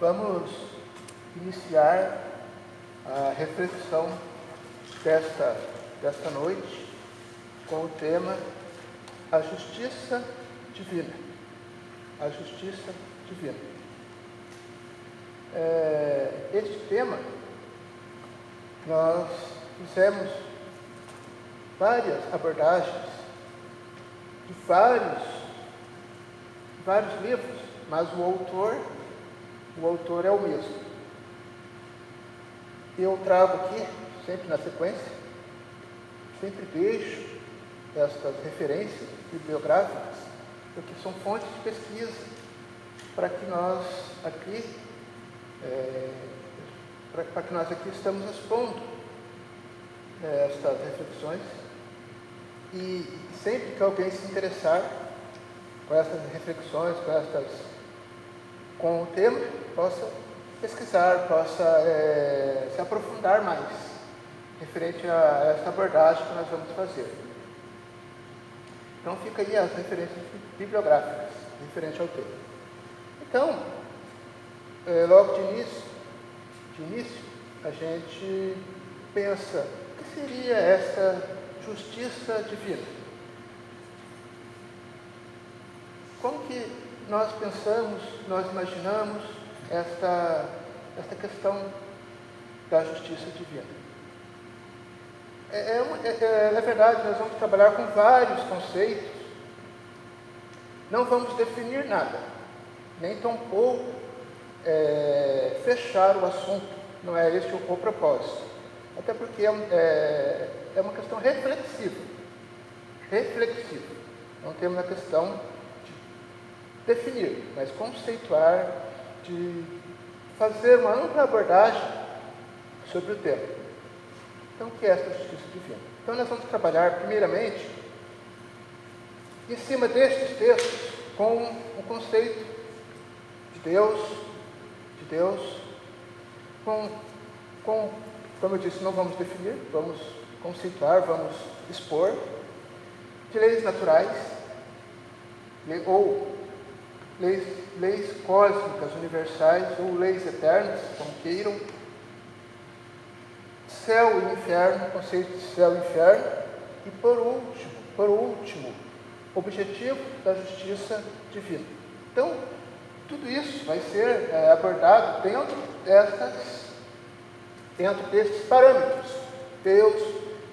Vamos iniciar a reflexão desta noite com o tema A Justiça Divina. A Justiça Divina. Este tema, nós fizemos várias abordagens de vários livros, mas o autor é o mesmo. Eu trago aqui, sempre na sequência, sempre deixo estas referências bibliográficas, porque são fontes de pesquisa, para que nós aqui estamos expondo estas reflexões, e sempre que alguém se interessar com essas reflexões, com o tema, possa pesquisar, possa se aprofundar mais referente a essa abordagem que nós vamos fazer. Então fica aí as referências bibliográficas referente ao tema. Então, logo de início, a gente pensa, o que seria essa justiça divina? Como que nós pensamos, nós imaginamos esta questão da justiça divina? É verdade, nós vamos trabalhar com vários conceitos, não vamos definir nada, nem tampouco fechar o assunto, não é esse o propósito, até porque é uma questão reflexiva, não temos a questão de definir, mas conceituar, de fazer uma ampla abordagem sobre o tema. Então, o que é essa justiça divina? Então, nós vamos trabalhar, primeiramente, em cima destes textos, com o conceito de Deus, como eu disse, não vamos definir, vamos conceituar, vamos expor, de leis naturais, ou leis cósmicas universais, ou leis eternas, como queiram, céu e inferno, conceito de céu e inferno, e por último, objetivo da justiça divina. Então, tudo isso vai ser abordado dentro desses parâmetros: Deus,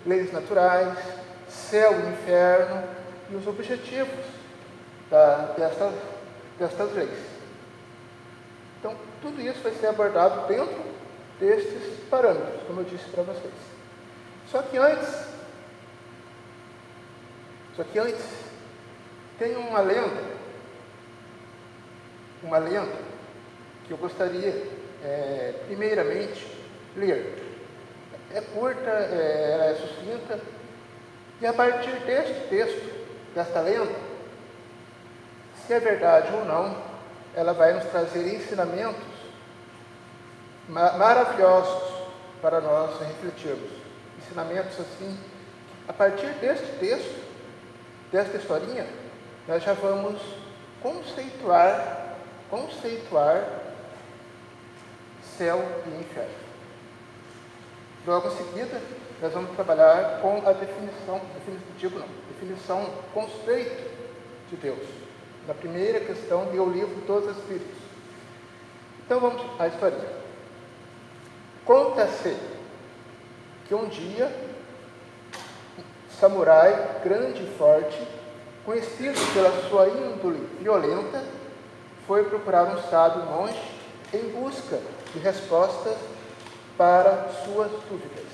leis naturais, céu e inferno, e os objetivos destas leis. Então, tudo isso vai ser abordado dentro destes parâmetros, como eu disse para vocês. Só que antes, tem uma lenda que eu gostaria, primeiramente, ler. É curta, é sucinta, e a partir deste texto, desta lenda, se é verdade ou não, ela vai nos trazer ensinamentos maravilhosos para nós refletirmos. Ensinamentos assim, a partir deste texto, desta historinha, nós já vamos conceituar céu e inferno. Logo em seguida, nós vamos trabalhar com a definição, conceito de Deus. Na primeira questão do livro dos Espíritos. Então vamos à historinha. Conta-se que um dia, samurai grande e forte, conhecido pela sua índole violenta, foi procurar um sábio monge em busca de respostas para suas dúvidas.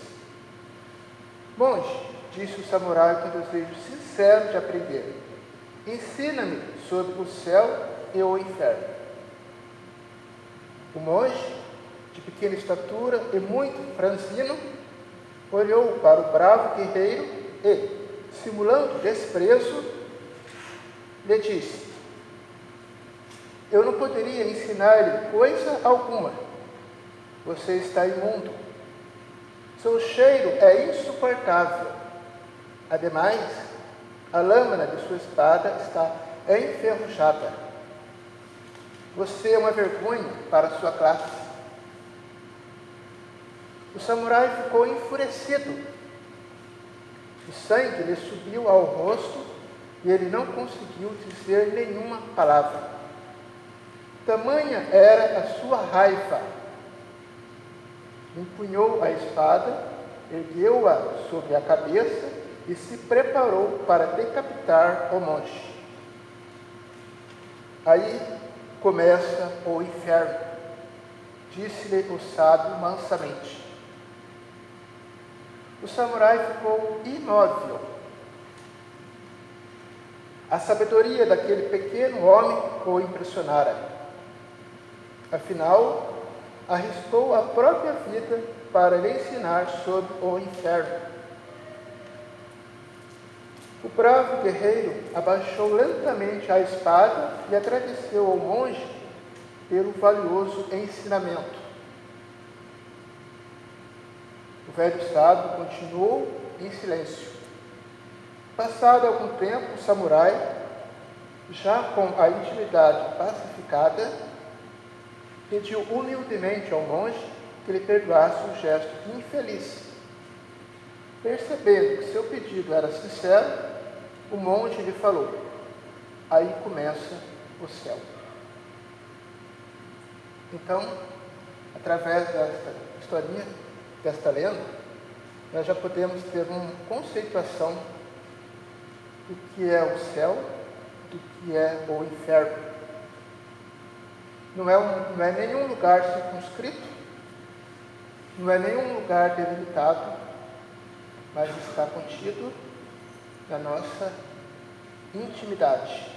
Monge, disse o samurai com desejo sincero de aprender, ensina-me sobre o céu e o inferno. O monge, de pequena estatura e muito franzino, olhou para o bravo guerreiro e, simulando desprezo, lhe disse: eu não poderia ensinar-lhe coisa alguma. Você está imundo. Seu cheiro é insuportável. Ademais, a lâmina de sua espada está enferrujada. Você é uma vergonha para a sua classe. O samurai ficou enfurecido. O sangue lhe subiu ao rosto e ele não conseguiu dizer nenhuma palavra. Tamanha era a sua raiva. Empunhou a espada, ergueu-a sobre a cabeça e se preparou para decapitar o monge. Aí começa o inferno, disse-lhe o sábio mansamente. O samurai ficou imóvel. A sabedoria daquele pequeno homem o impressionara. Afinal, arriscou a própria vida para lhe ensinar sobre o inferno. O bravo guerreiro abaixou lentamente a espada e agradeceu ao monge pelo valioso ensinamento. O velho sábio continuou em silêncio. Passado algum tempo, o samurai, já com a intimidade pacificada, pediu humildemente ao monge que lhe perdoasse o gesto infeliz. Percebendo que seu pedido era sincero, o monge lhe falou: aí começa o céu. Então, através desta historinha, desta lenda, nós já podemos ter uma conceituação do que é o céu, do que é o inferno. Não é nenhum lugar circunscrito, não é nenhum lugar delimitado, mas está contido na nossa intimidade,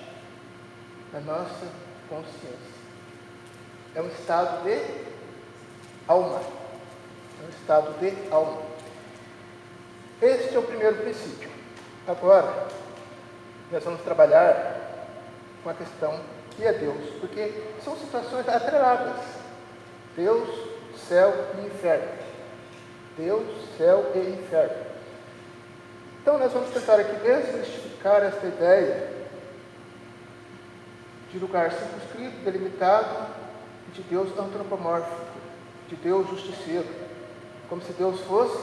na nossa consciência. É um estado de alma. É um estado de alma. Este é o primeiro princípio. Agora, nós vamos trabalhar com a questão que é Deus, porque são situações atreladas. Deus, céu e inferno. Deus, céu e inferno. Então, nós vamos tentar aqui desmistificar esta ideia de lugar circunscrito, delimitado, de Deus antropomórfico, de Deus justiceiro, como se Deus fosse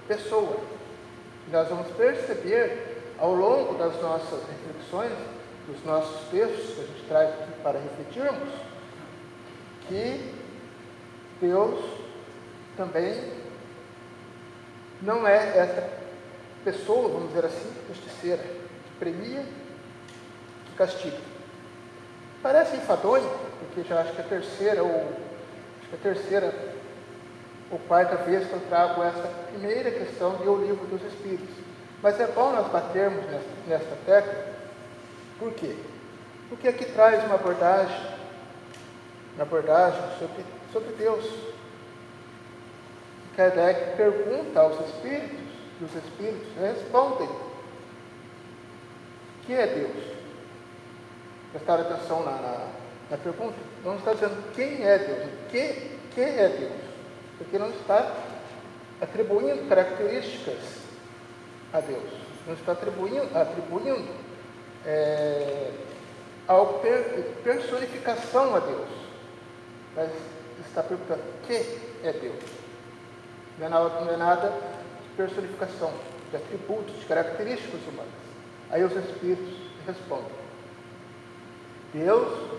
pessoa. E nós vamos perceber, ao longo das nossas reflexões, dos nossos textos que a gente traz aqui para refletirmos, que Deus também não é essa pessoa, vamos dizer assim, justiceira, que premia, que castiga. Parece enfadonho, porque já acho que é a terceira ou quarta vez que eu trago essa primeira questão do livro dos Espíritos. Mas é bom nós batermos nesta tecla. Por quê? Porque aqui traz uma abordagem sobre Deus. Kardec pergunta aos Espíritos, e os Espíritos respondem: o que é Deus? Prestaram atenção na pergunta? Não está dizendo quem é Deus, o que é Deus? Porque não está atribuindo características a Deus, não está atribuindo personificação a Deus, mas está perguntando o que é Deus. Não é nada de personificação, de atributos, de características humanas. Aí os Espíritos respondem: Deus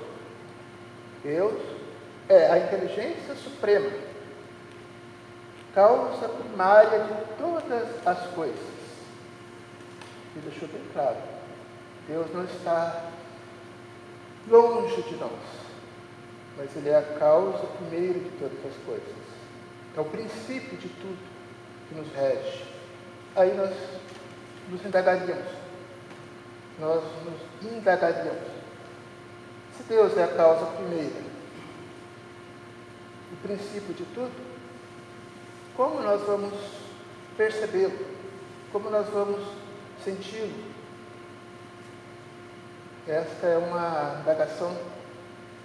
é a inteligência suprema, causa primária de todas as coisas. E deixou bem claro, Deus não está longe de nós, mas Ele é a causa primeira de todas as coisas. É o princípio de tudo que nos rege. Aí nós nos indagaríamos. Se Deus é a causa primeira, o princípio de tudo, como nós vamos percebê-lo? Como nós vamos senti-lo? Esta é uma indagação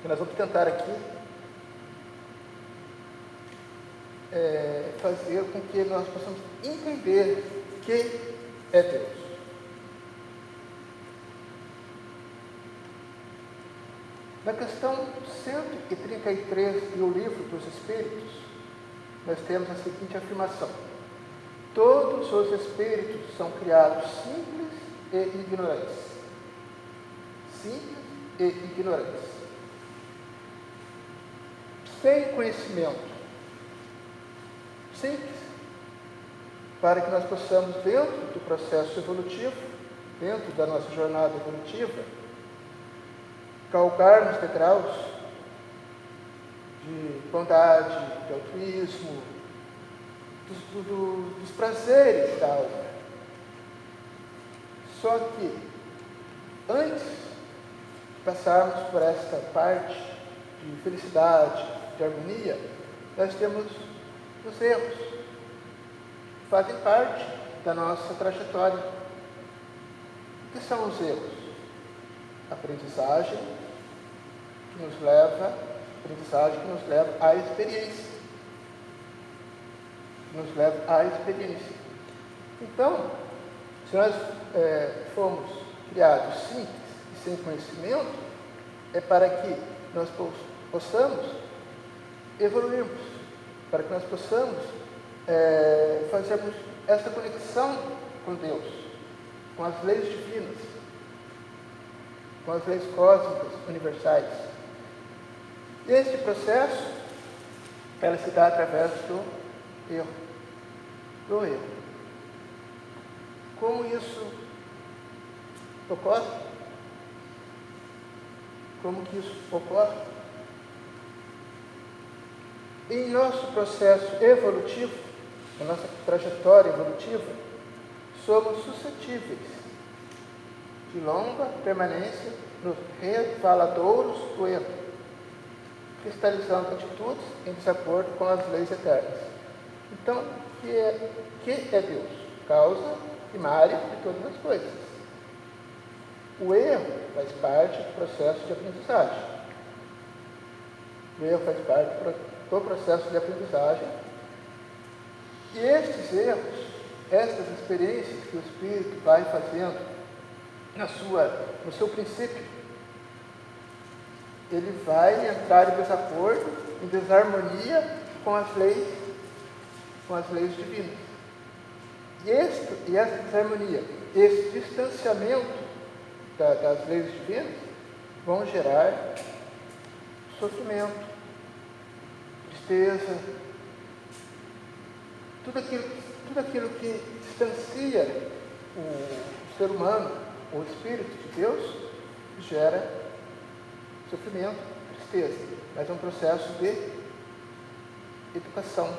que nós vamos tentar aqui fazer com que nós possamos entender o que é Deus. Na questão 133 do Livro dos Espíritos, nós temos a seguinte afirmação: todos os espíritos são criados simples e ignorantes. Simples e ignorantes. Sem conhecimento. Simples. Para que nós possamos, dentro do processo evolutivo, dentro da nossa jornada evolutiva, galgar nos degraus de bondade, de altruísmo, dos prazeres da alma. Só que, antes de passarmos por esta parte de felicidade, de harmonia, nós temos os erros, que fazem parte da nossa trajetória. O que são os erros? Aprendizagem que nos leva à experiência. Então, se nós fomos criados simples e sem conhecimento, é para que nós possamos evoluirmos, para que nós possamos fazermos essa conexão com Deus, com as leis divinas, com as leis cósmicas universais. Este processo, ela se dá através do erro. Como isso ocorre? Como que isso ocorre? Em nosso processo evolutivo, na nossa trajetória evolutiva, somos suscetíveis de longa permanência nos resvaladouros do erro, cristalizando atitudes em desacordo com as leis eternas. Então, o que é Deus? Causa primária de todas as coisas. O erro faz parte do processo de aprendizagem. Do processo de aprendizagem. E estes erros, estas experiências que o Espírito vai fazendo no seu princípio, ele vai entrar em desacordo, em desarmonia com as leis divinas. E essa desarmonia, esse distanciamento das leis divinas vão gerar sofrimento, tristeza, tudo aquilo que distancia o ser humano, o Espírito de Deus, gera sofrimento, tristeza, mas é um processo de educação,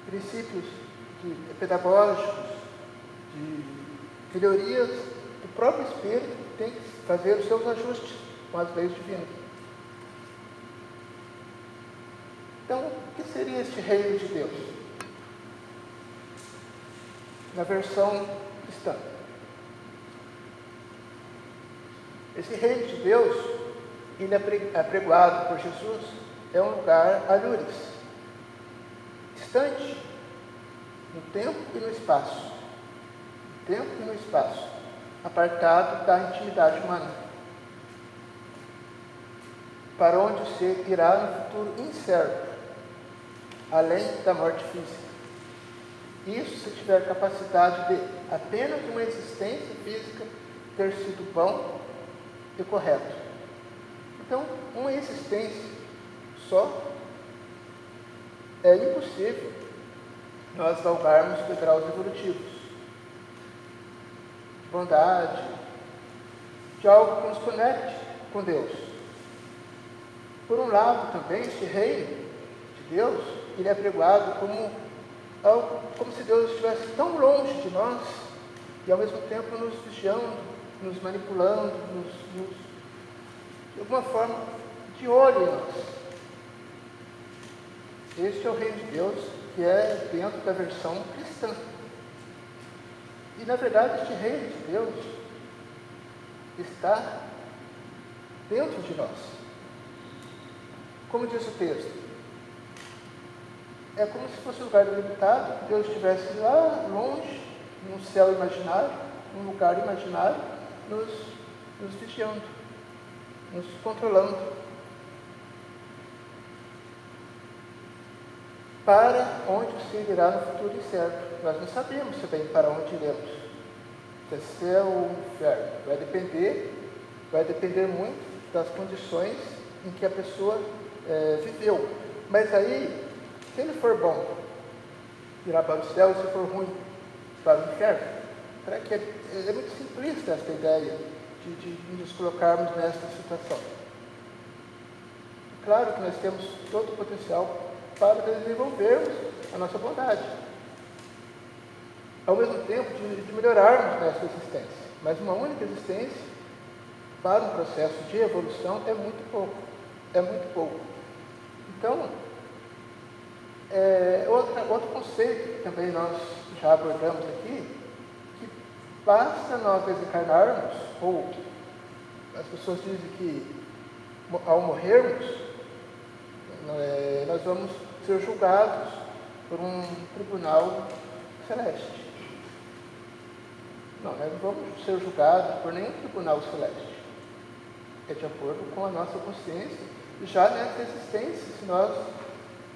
princípios pedagógicos, de melhorias do próprio Espírito, que tem que fazer os seus ajustes com as leis divinas. Então, o que seria este reino de Deus? Na versão cristã. Esse reino de Deus, ele é apregoado por Jesus, é um lugar alhures, distante, no tempo e no espaço. Apartado da intimidade humana, para onde o ser irá no futuro incerto, além da morte física. Isso se tiver capacidade de apenas uma existência física ter sido bom e correto. Então, uma existência só é impossível nós galgarmos degraus evolutivos de bondade, de algo que nos conecte com Deus. Por um lado, também, este reino de Deus, ele é apregoado como se Deus estivesse tão longe de nós e, ao mesmo tempo, nos vigiando, nos manipulando, de alguma forma, de olho em nós. Este é o reino de Deus, que é dentro da versão cristã. E, na verdade, este reino de Deus está dentro de nós. Como diz o texto, é como se fosse um lugar delimitado, que Deus estivesse lá longe, num céu imaginário, num lugar imaginário, nos vigiando. nos controlando. Para onde se irá no futuro incerto. Nós não sabemos se bem para onde iremos. Se é céu ou inferno. Vai depender muito das condições em que a pessoa viveu. Mas aí, se ele for bom, irá para o céu, se for ruim, para o inferno. Será que é muito simplista essa ideia de nos colocarmos nessa situação? Claro que nós temos todo o potencial para desenvolvermos a nossa bondade. Ao mesmo tempo, de melhorarmos nessa existência. Mas uma única existência, para um processo de evolução, é muito pouco. É muito pouco. Então, outro conceito que também nós já abordamos aqui, que basta nós desencarnarmos, ou as pessoas dizem que ao morrermos, nós vamos ser julgados por um tribunal celeste. Não, nós não vamos ser julgados por nenhum tribunal celeste. É de acordo com a nossa consciência, e já nessa existência, se nós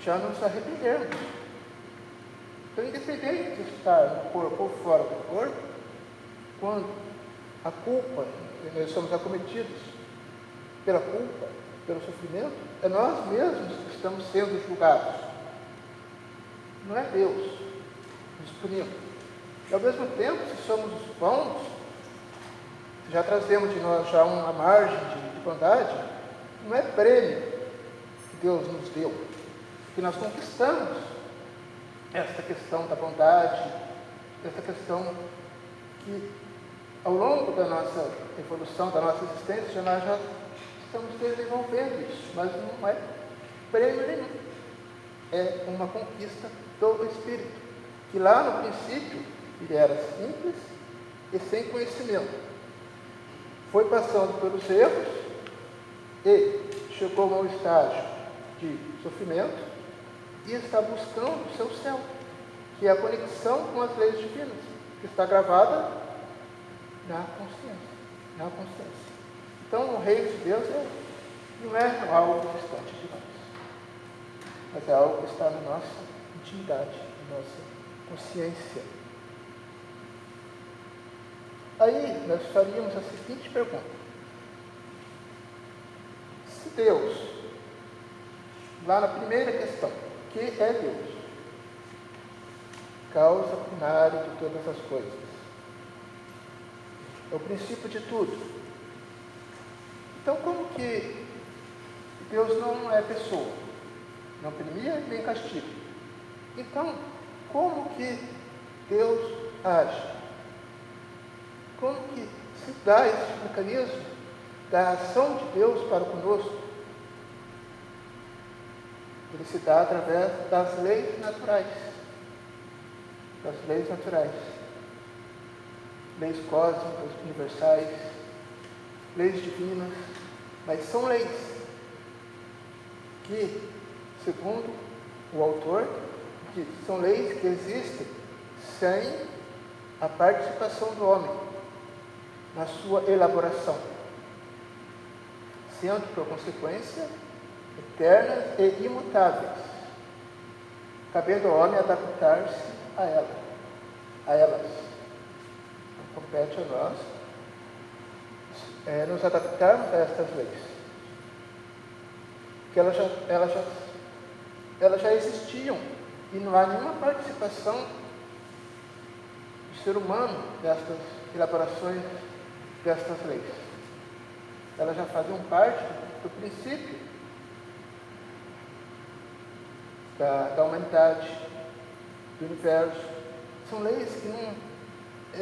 já nos arrependermos. Então, independente de estar no corpo ou fora do corpo, quando a culpa, nós somos acometidos pela culpa, pelo sofrimento, é nós mesmos que estamos sendo julgados. Não é Deus nos punindo. E ao mesmo tempo, se somos bons, se já trazemos de nós já uma margem de bondade, não é prêmio que Deus nos deu, que nós conquistamos essa questão da bondade, essa questão que ao longo da nossa evolução, da nossa existência, nós já estamos desenvolvendo isso, mas não é prêmio nenhum. É uma conquista do Espírito, que lá no princípio ele era simples e sem conhecimento. Foi passando pelos erros e chegou a um estágio de sofrimento e está buscando o seu céu, que é a conexão com as leis divinas, que está gravada na consciência. Então, o reino de Deus não é algo distante de nós, mas é algo que está na nossa intimidade, na nossa consciência. Aí, nós faríamos a seguinte pergunta: se Deus, lá na primeira questão, o que é Deus? Causa primária de todas as coisas. É o princípio de tudo. Então, como que Deus não é pessoa? Não premia nem castiga. Então, como que Deus age? Como que se dá esse mecanismo da ação de Deus para conosco? Ele se dá através das leis naturais. Das leis naturais. Leis cósmicas, universais, leis divinas, mas são leis que, segundo o autor, que são leis que existem sem a participação do homem na sua elaboração, sendo, por consequência, eternas e imutáveis, cabendo ao homem adaptar-se a elas. Então, compete a nós nos adaptarmos a estas leis, que elas já existiam e não há nenhuma participação do ser humano nestas elaborações destas leis. Elas já faziam parte do princípio da humanidade, do universo. São leis que não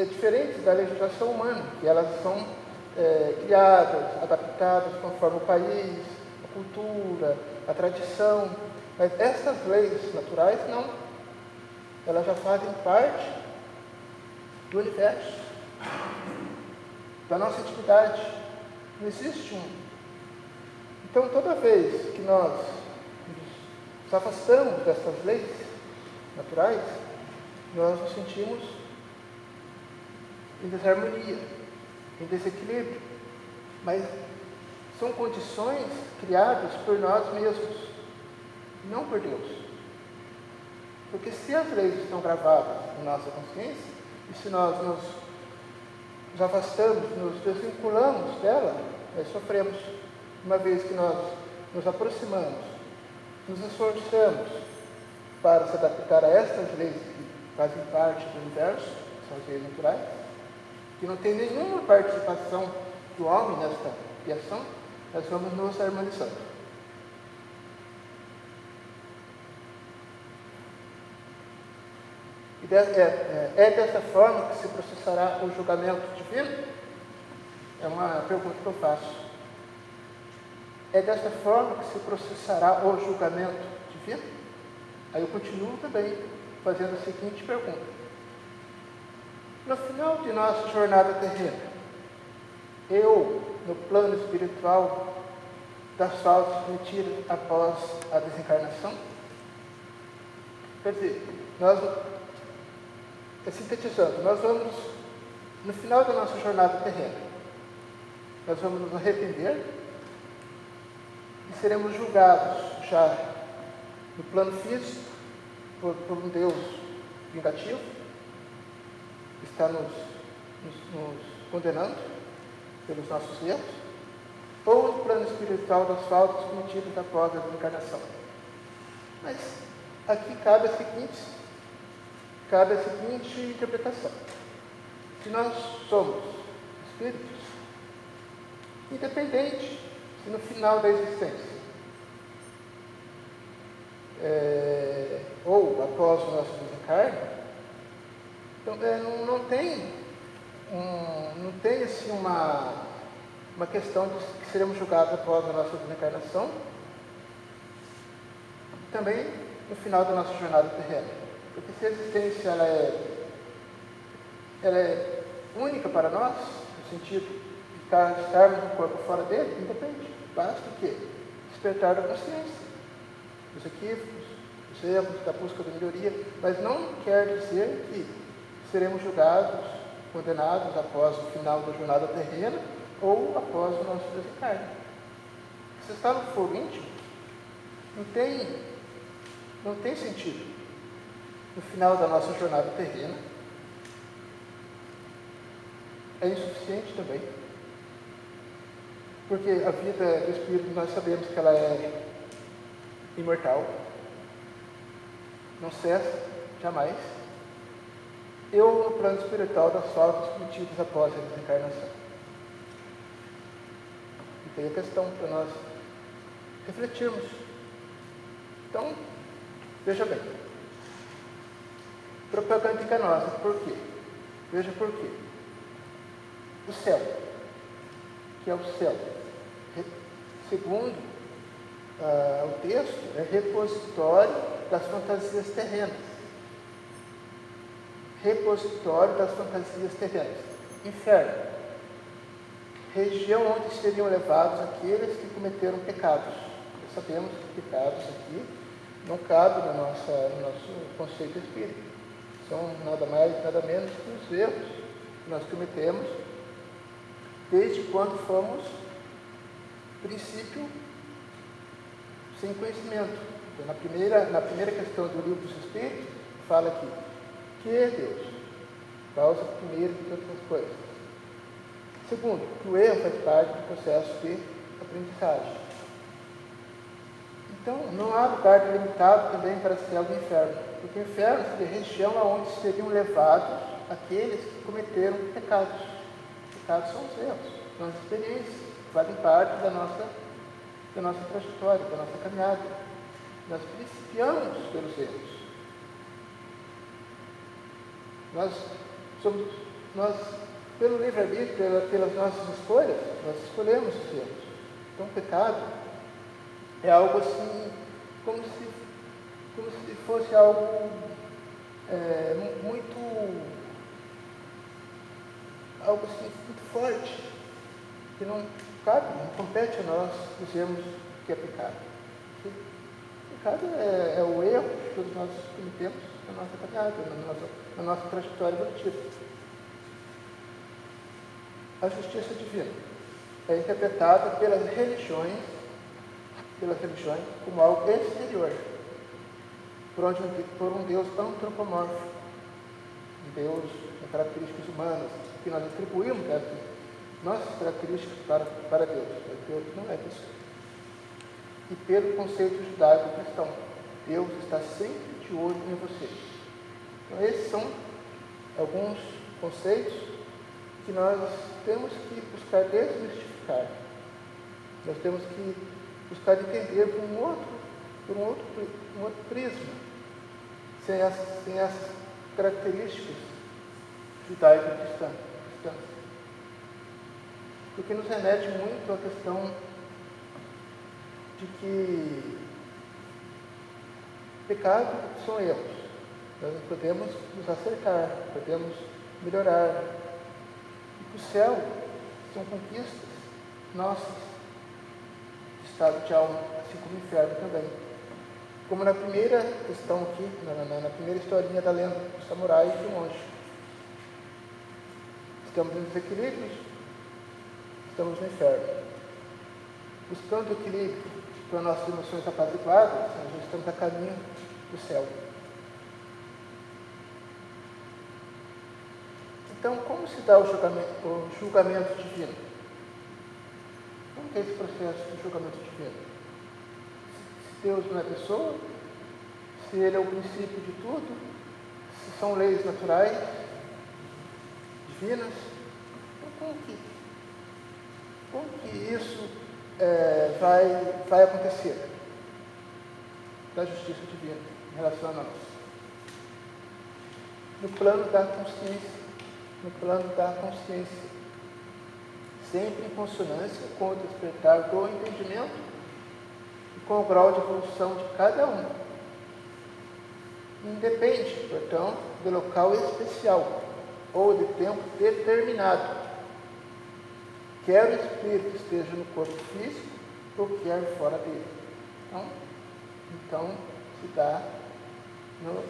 diferentes da legislação humana, que elas são criadas, adaptadas conforme o país, a cultura, a tradição. Mas essas leis naturais não. Elas já fazem parte do universo, da nossa intimidade. Não existe um. Então, toda vez que nós nos afastamos dessas leis naturais, nós nos sentimos em desarmonia, em desequilíbrio. Mas são condições criadas por nós mesmos, não por Deus. Porque se as leis estão gravadas na nossa consciência, e se nós nos afastamos, nos desvinculamos dela, nós sofremos. Uma vez que nós nos aproximamos, nos esforçamos para se adaptar a estas leis que fazem parte do universo, que são as leis naturais, que não tem nenhuma participação do homem nesta criação, nós vamos nos harmonizando. E é dessa forma que se processará o julgamento divino? É uma pergunta que eu faço. É dessa forma que se processará o julgamento divino? Aí eu continuo também fazendo a seguinte pergunta. No final de nossa jornada terrena, eu, no plano espiritual, das faltas cometidas após a desencarnação? Quer dizer, sintetizando, nós vamos, no final da nossa jornada terrena, nós vamos nos arrepender e seremos julgados já no plano físico por um Deus vingativo, que está nos condenando pelos nossos erros, ou no plano espiritual das faltas cometidas após a desencarnação. Mas aqui cabe a seguinte interpretação. Se nós somos espíritos, independente se no final da existência ou após o nosso desencarne, então, não tem assim uma questão de que seremos julgados após a nossa desencarnação, também no final da nossa jornada terrena. Porque se a existência ela é única para nós, no sentido de estarmos no corpo fora dele, independe. Basta o quê? Despertar da consciência, dos equívocos, dos erros, da busca da melhoria, mas não quer dizer que seremos julgados, condenados após o final da jornada terrena ou após o nosso desencarne. Se está no fogo íntimo, não tem sentido. No final da nossa jornada terrena, é insuficiente também. Porque a vida do Espírito, nós sabemos que ela é imortal, não cessa, jamais. Eu, no plano espiritual das faltas cometidas após a desencarnação. E tem a questão para nós refletirmos. Então, veja bem. Propaganda enganosa. Por quê? Veja por quê. O céu, que é o céu, segundo o texto, é repositório das fantasias terrenas. Repositório das fantasias terrenas. Inferno, região onde seriam levados aqueles que cometeram pecados. Nós sabemos que pecados aqui não cabem no nosso conceito espírita. São nada mais, nada menos que os erros que nós cometemos desde quando fomos princípio sem conhecimento. Então, na primeira questão do livro dos Espíritos, fala aqui, que é Deus? Causa primeiro de todas as coisas. Segundo, que o erro faz parte do processo de aprendizagem. Então, não há lugar delimitado também para céu e inferno. Porque o inferno seria a região onde seriam levados aqueles que cometeram pecados. Pecados são os erros, são as experiências, que fazem parte da nossa trajetória, da nossa caminhada. Nós principiamos pelos erros. Nós pelo livre-arbítrio, pelas nossas escolhas, nós escolhemos os erros. Então, o pecado é algo assim, como se fosse algo algo assim, muito forte, que não cabe, não compete a nós dizermos que é pecado. Porque pecado é o erro que todos nós cometemos na nossa caminhada, na nossa trajetória evolutiva. A justiça divina. é interpretada pelas religiões como algo exterior, por um Deus antropomórfico, um Deus com características humanas, que nós atribuímos essas nossas características para Deus. Mas Deus não é isso. E pelo conceito judaico-cristão, Deus está sempre de olho em você. Então, esses são alguns conceitos que nós temos que buscar desmistificar. Nós temos que buscar entender por um outro prisma, sem essas características judaico-cristãs. Porque nos remete muito à questão de que pecado são erros. Nós não podemos nos acertar, podemos melhorar. E o céu são conquistas nossas, de estado de alma, assim como o inferno também. Como na primeira questão aqui, na primeira historinha da lenda do samurai e do monge. Estamos em desequilíbrios, estamos no inferno. Buscando o equilíbrio para nossas emoções apaziguadas, nós estamos a caminho do céu. Então, como se dá o julgamento divino? Como que é esse processo de julgamento divino? Se Deus não é pessoa, se Ele é o princípio de tudo, se são leis naturais, divinas, então como que isso vai acontecer da justiça divina em relação a nós? No plano da consciência, sempre em consonância com o despertar do entendimento e com o grau de evolução de cada um. Independe, portanto, do local especial ou de tempo determinado, quer o espírito esteja no corpo físico ou quer fora dele. Então se dá no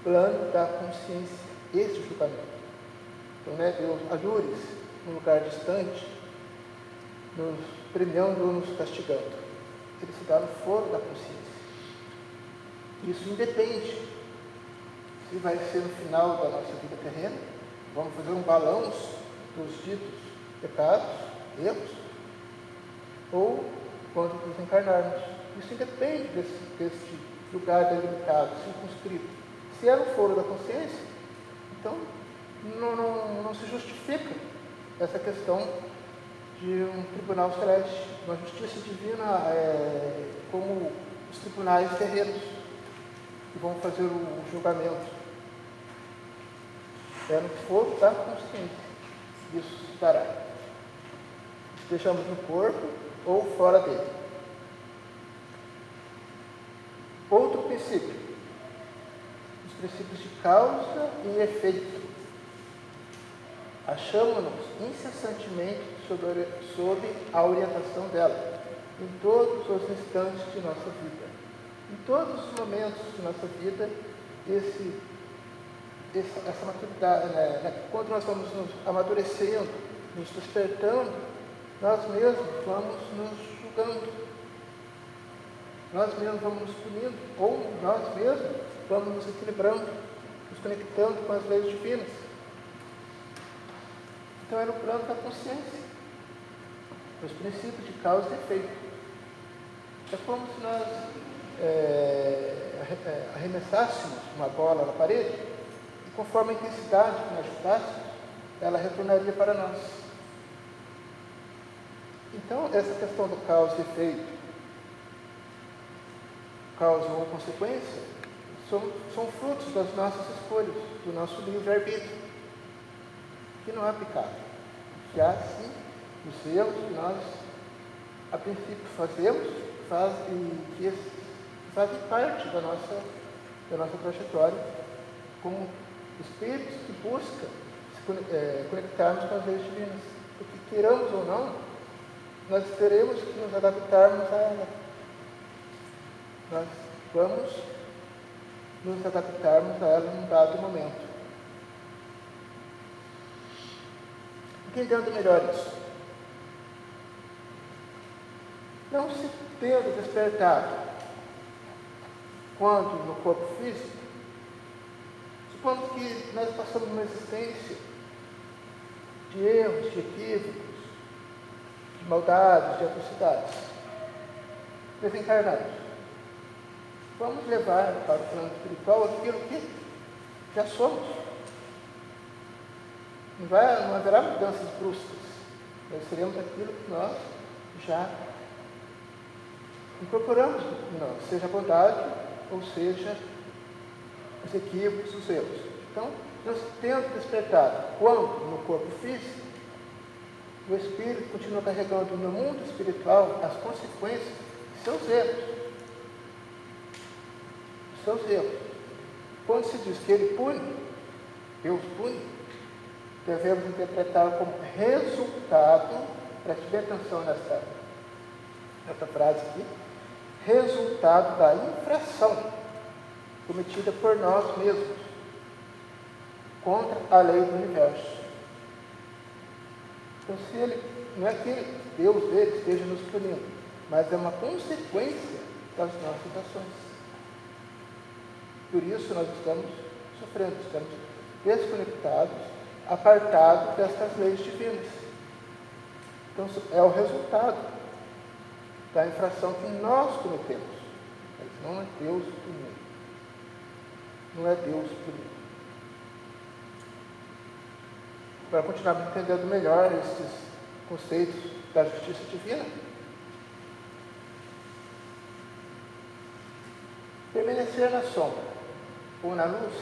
plano da consciência esse julgamento. Então, Deus alures num lugar distante, nos premiando ou nos castigando. Ele se dá no foro da consciência. Isso independe se vai ser no final da nossa vida terrena, vamos fazer um balanço dos ditos pecados, erros, ou quando nos encarnarmos. Isso independe desse lugar delimitado, circunscrito. Se é no foro da consciência, então não se justifica essa questão de um tribunal celeste, uma justiça divina como os tribunais terrenos que vão fazer o julgamento. É no foro da consciência. Isso se dará. Estejamos no corpo ou fora dele. Outro princípio. Os princípios de causa e efeito. Achamos-nos incessantemente sob a orientação dela, em todos os instantes de nossa vida. Em todos os momentos de nossa vida, essa maturidade, quando nós vamos nos amadurecendo, nos despertando, nós mesmos vamos nos julgando, nós mesmos vamos nos punindo, ou nós mesmos vamos nos equilibrando, nos conectando com as leis divinas. Então é no plano da consciência, os princípios de causa e efeito. É como se nós arremessássemos uma bola na parede e conforme a intensidade que nós chutássemos, ela retornaria para nós. Então essa questão do causa e efeito, causa ou consequência, são frutos das nossas escolhas, do nosso livre-arbítrio, que não é pecado, que há sim os erros que nós a princípio fazemos e que fazem parte da nossa trajetória como espíritos que buscam se conectarmos com as leis divinas, porque queiramos ou não, nós teremos que nos adaptarmos a ela. Nós vamos nos adaptarmos a ela num dado momento. Entendendo melhor isso, Não se tendo despertado quando no corpo físico, supondo que nós passamos uma existência de erros, de equívocos, de maldades, de atrocidades, desencarnados. Vamos levar para o plano espiritual aquilo que já somos. Não haverá mudanças bruscas. Nós seremos aquilo que nós já incorporamos em nós, seja a bondade ou seja os equívocos, os erros. Então, nós temos despertado quando no corpo físico, o espírito continua carregando no mundo espiritual as consequências de seus erros. Seus erros. Quando se diz que ele pune, Deus pune, devemos interpretar como resultado, preste bem atenção nessa frase aqui, resultado da infração cometida por nós mesmos contra a lei do universo. Então, se ele, não é que Deus dele esteja nos punindo, mas é uma consequência das nossas ações. Por isso nós estamos sofrendo, estamos desconectados, apartados destas leis divinas. Então, é o resultado da infração que nós cometemos. Mas não é Deus punindo. Não é Deus punindo. Para continuar entendendo melhor esses conceitos da justiça divina, permanecer na sombra, ou na luz,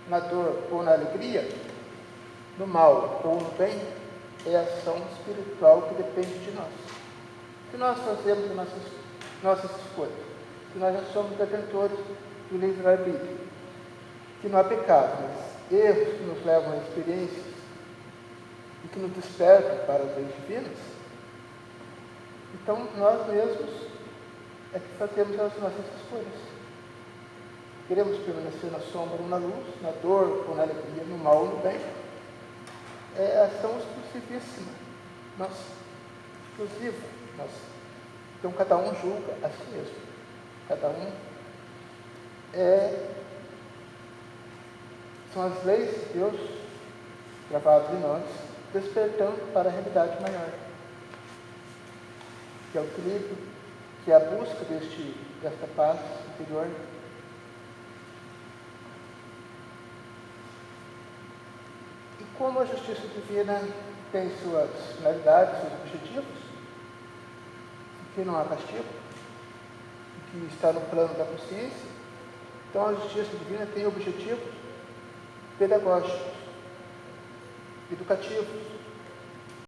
na dor ou na alegria, no mal ou no bem, é a ação espiritual que depende de nós. Se nós fazemos nossas escolhas, se nós já somos detentores do livre-arbítrio, que não há pecado, mas erros que nos levam a experiências e que nos despertam para as leis divinas, então nós mesmos é que fazemos as nossas escolhas. Queremos permanecer na sombra ou na luz, na dor ou na alegria, no mal ou no bem. É ação exclusivíssima, nossa, exclusiva, nossa. Então cada um julga a si mesmo. Cada um são as leis de Deus gravadas em nós, despertando para a realidade maior, que é o equilíbrio, que é a busca desta paz interior. E como a justiça divina tem suas finalidades, seus objetivos, que não há castigo, que está no plano da consciência, então a justiça divina tem objetivos pedagógicos, educativos,